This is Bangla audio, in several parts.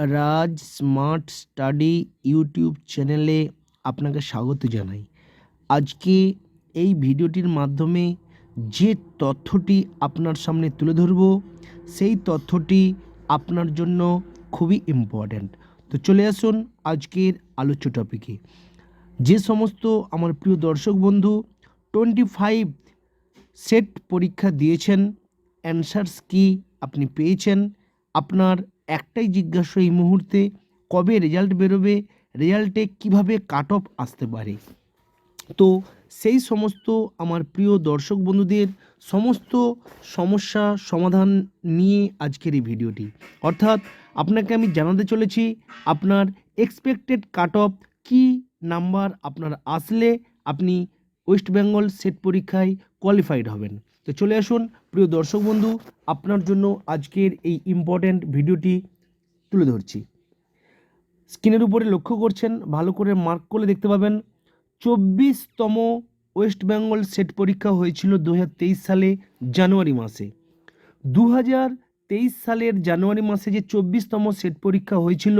রাজ স্মার্ট স্টাডি ইউটিউব চ্যানেলে আপনাকে স্বাগত জানাই। আজকে এই ভিডিওটির মাধ্যমে যে তথ্যটি আপনার সামনে তুলে ধরব সেই তথ্যটি আপনার জন্য খুবই ইম্পর্ট্যান্ট। তো চলে আসুন আজকের আলোচ্য টপিকে। যে সমস্ত আমার প্রিয় দর্শক বন্ধু 25 সেট পরীক্ষা দিয়েছেন, অ্যানসার্স কি আপনি পেয়েছেন, আপনার একটাই জিজ্ঞাসা এই মুহূর্তে, কবে রেজাল্ট বেরোবে, রেজাল্টে কিভাবে কাট অফ আসতে পারে। তো সেই সমস্ত আমার প্রিয় দর্শক বন্ধুদের সমস্ত সমস্যা সমাধান নিয়ে আজকের এই ভিডিওটি, অর্থাৎ আপনাকে আমি জানাতে চলেছি আপনার এক্সপেক্টেড কাট অফ কী নাম্বার আপনার আসলে আপনি ওয়েস্ট বেঙ্গল সেট পরীক্ষায় কোয়ালিফাইড হবেন। তো চলে আসুন প্রিয় দর্শক বন্ধু, আপনার জন্য আজকের এই ইম্পর্ট্যান্ট ভিডিওটি তুলে ধরছি। স্ক্রিনের উপরে লক্ষ্য করছেন, ভালো করে মার্ক করলে দেখতে পাবেন 24তম ওয়েস্ট বেঙ্গল সেট পরীক্ষা হয়েছিল 2023 সালে জানুয়ারি মাসে। 2023 সালের জানুয়ারি মাসে যে 24তম সেট পরীক্ষা হয়েছিল,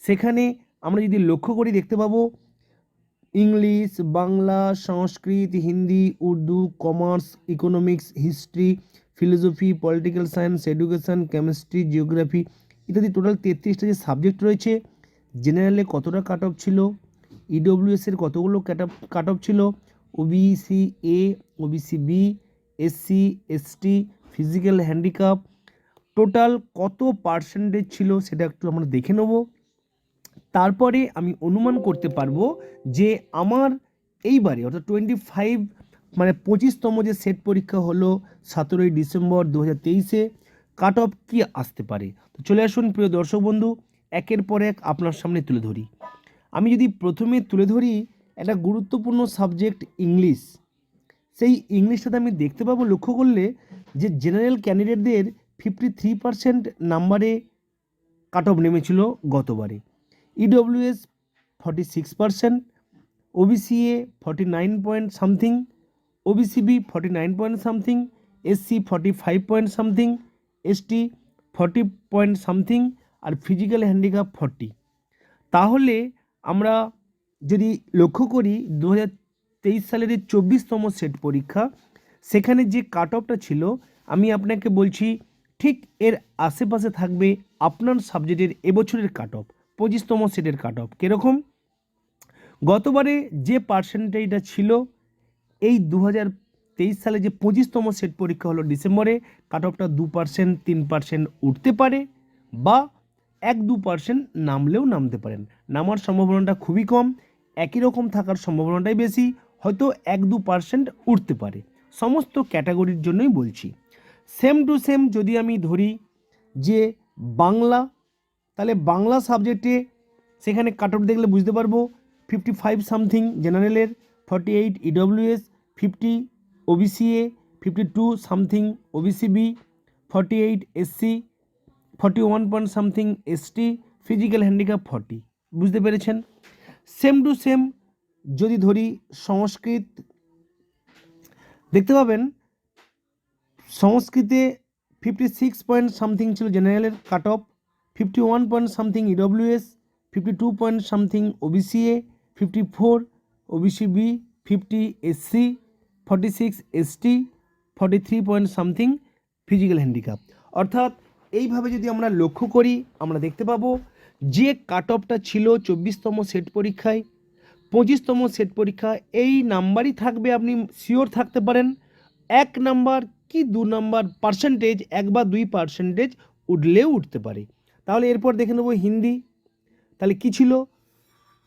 সেখানে আমরা যদি লক্ষ্য করি দেখতে পাবো English, Bangla, Sanskrit, Hindi, Urdu, commerce, economics, history, philosophy, political science, education, chemistry, geography ইত্যাদি টোটাল 33টা যে সাবজেক্ট রয়েছে। জেনারেলে কতটা কাট অফ ছিল, ইডব্লিউএসের কতগুলো কাট অফ ছিল, OBC A, OBC B, SC, ST, physical handicap total কত পার্সেন্টেজ ছিল সেটা একটু আমরা দেখে নেব। তারপরে আমি অনুমান করতে পারবো যে আমার এইবারে অর্থাৎ 25 মানে 25তম যে সেট পরীক্ষা হলো 17ই ডিসেম্বর 2023-এ কাট অফ কী আসতে পারে। তো চলে আসুন প্রিয় দর্শক বন্ধু, একের পর এক আপনার সামনে তুলে ধরি। আমি যদি প্রথমে তুলে ধরি একটা গুরুত্বপূর্ণ সাবজেক্ট ইংলিশ, সেই ইংলিশটাতে আমি দেখতে পাবো লক্ষ্য করলে যে জেনারেল ক্যান্ডিডেটদের 53% নাম্বারে কাট অফ নেমেছিল গতবারে। EWS 46%, OBC A 49 point something, OBC B 49 point something, SC 45 point something, ST 40 point something, আর ফিজিক্যাল হ্যান্ডিক্যাপ 40। তাহলে আমরা যদি লক্ষ্য করি 2023 সালের 24তম সেট পরীক্ষা, সেখানে যে কাট অফটা ছিল আমি আপনাকে বলছি ঠিক এর আশেপাশে থাকবে আপনার সাবজেক্টের এবছরের কাট অফ 25তম সেটের কাট অফ। কীরকম? গতবারে যে পার্সেন্টেজটা ছিল এই 2023 সালে যে 25তম সেট পরীক্ষা হলো ডিসেম্বরে, কাট অফটা 2% 3% উঠতে পারে বা 1-2% নামলেও নামতে পারেন। নামার সম্ভাবনাটা খুবই কম, একই রকম থাকার সম্ভাবনাটাই বেশি, হয়তো 1-2% উঠতে পারে। সমস্ত ক্যাটাগরির জন্যই বলছি। সেম টু সেম যদি আমি ধরি যে বাংলা, তাহলে বাংলা সাবজেক্টে সেখানে কাট অফ দেখলে বুঝতে পারবো 55 সামথিং জেনারেলের, 48 EWS, 50 OBC-A, 52 something OBC B, 48 SC, 41 point something ST, physical handicap 40। বুঝতে পেরেছেন? সেম টু সেম যদি ধরি সংস্কৃত, দেখতে পাবেন সংস্কৃতে 56 পয়েন্ট সামথিং ছিল জেনারেলের cut off, 51 point something EWS, 52 point something OBC-A, 54 OBC B, 50 SC, 46 ST, 43 point something physical handicap. অর্থাৎ এইভাবে যদি আমরা লক্ষ্য করি আমরা দেখতে পাবো যে কাট অফটা ছিল 24তম সেট পরীক্ষায়, 25তম সেট পরীক্ষা এই নাম্বারই থাকবে, আপনি শিওর থাকতে পারেন। 1 নাম্বার কি 2 নাম্বার পার্সেন্টেজ, 1 বা 2% উঠলেও উঠতে পারে। তাহলে এরপর দেখে নেব হিন্দি, তাহলে কি ছিল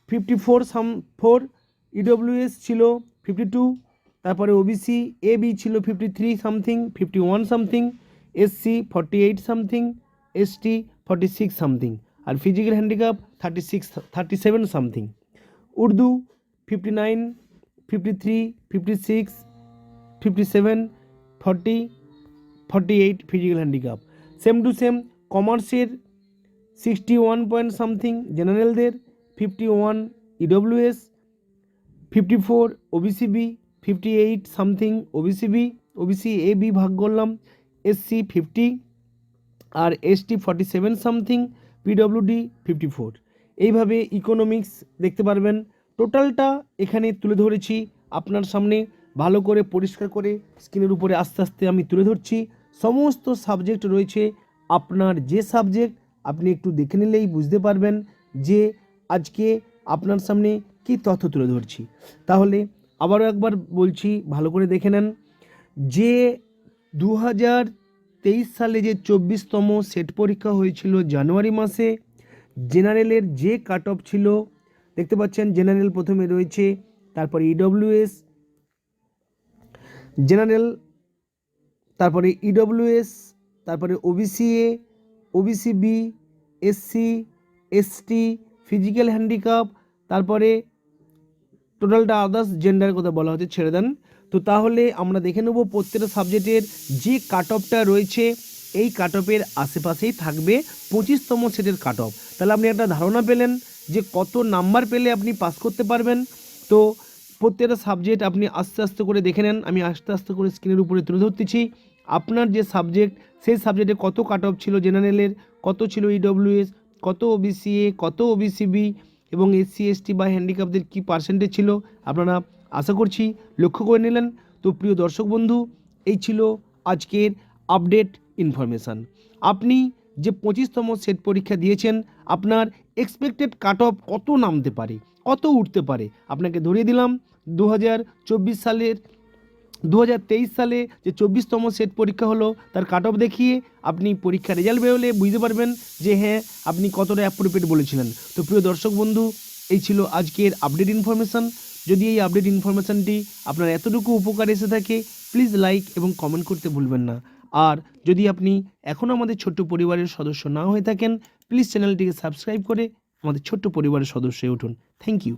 54 ইডব্লিউএস ছিল 52, তারপরে ওবিসি এ বি ছিল 53 something, 51 something, SC 48 something, ST 46 something, আর physical handicap 37 something. Urdu 59, 53, 56, 57, 40, 48 physical handicap. Same to same কমার্সের 61 পয়েন্ট সামথিং জেনারেলদের, 51 EWS, 54 OBC B, 58 something OBC A B ভাগ করলাম, এসসি 50 আর এসটি 47 সামথিং, পিডব্লিউডি 54। এইভাবে ইকোনমিক্স দেখতে পারবেন। টোটালটা এখানে তুলে ধরেছি আপনার সামনে, ভালো করে পরিষ্কার করে স্ক্রিনের উপরে আস্তে আস্তে আমি তুলে ধরছি। সমস্ত সাবজেক্ট রয়েছে, আপনার যে সাবজেক্ট আপনি একটু দেখে নিলেই বুঝতে পারবেন যে আজকে আপনার সামনে কী তথ্য তুলে ধরছি। তাহলে আবারও একবার বলছি, ভালো করে দেখে নেন যে 2023 সালে যে 24তম সেট পরীক্ষা হয়েছিল জানুয়ারি মাসে, জেনারেলের যে কাট অফ ছিল দেখতে পাচ্ছেন, জেনারেল প্রথমে রয়েছে, তারপরে ইডব্লিউএস জেনারেল, তারপরে ইডব্লিউএস, তারপরে OBC-A, OBC B, SC, ST, physical handicap, তারপরে টোটালটা আদার্স জেন্ডারের কথা বলা হচ্ছে, ছেড়ে দেন। তো তাহলে আমরা দেখে নেব প্রত্যেকটা সাবজেক্টের যে কাট অফটা রয়েছে, এই কাট অফের আশেপাশেই থাকবে 25তম সেটের কাট অফ। তাহলে আপনি একটা ধারণা পেলেন যে কত নাম্বার পেলে আপনি পাস করতে পারবেন। তো প্রত্যেকটা সাবজেক্ট আপনি আস্তে আস্তে করে দেখে নেন, আমি আস্তে আস্তে করে স্ক্রিনের উপরে তুলে ধরতেছি। আপনার যে সাবজেক্ট, সেই সাবজেক্টে কত কাট অফ ছিল জেনারেলের, কত ছিল ইডব্লিউএস, কত ওবিসিএ, কত ওবিসিবি এবং এসসি এসটি বা হ্যান্ডিক্যাপদের কী পার্সেন্টেজ ছিল, আপনারা আশা করছি লক্ষ্য করে নিলেন। তো প্রিয় দর্শক বন্ধু, এই ছিল আজকের আপডেট ইনফরমেশান। আপনি যে 25তম সেট পরীক্ষা দিয়েছেন, আপনার এক্সপেক্টেড কাট অফ কত নামতে পারে, কত উঠতে পারে, আপনাকে ধরিয়ে দিলাম 2023 সালে যে 24তম সেট পরীক্ষা হলো তার কাট অফ দেখিয়ে আপনি পরীক্ষার রেজাল্ট বেরোলে বুঝতে পারবেন যে হ্যাঁ আপনি কতটা অ্যাপ্রোপ্রিয়েট বলেছিলেন। তো প্রিয় দর্শক বন্ধু, এই ছিল আজকের আপডেট ইনফরমেশান। যদি এই আপডেট ইনফরমেশানটি আপনার এতটুকু উপকার এসে থাকে, প্লিজ লাইক এবং কমেন্ট করতে ভুলবেন না। আর যদি আপনি এখনও আমাদের ছোট্ট পরিবারের সদস্য না হয়ে থাকেন, প্লিজ চ্যানেলটিকে সাবস্ক্রাইব করে আমাদের ছোট্ট পরিবারের সদস্য হয়ে উঠুন। Thank you.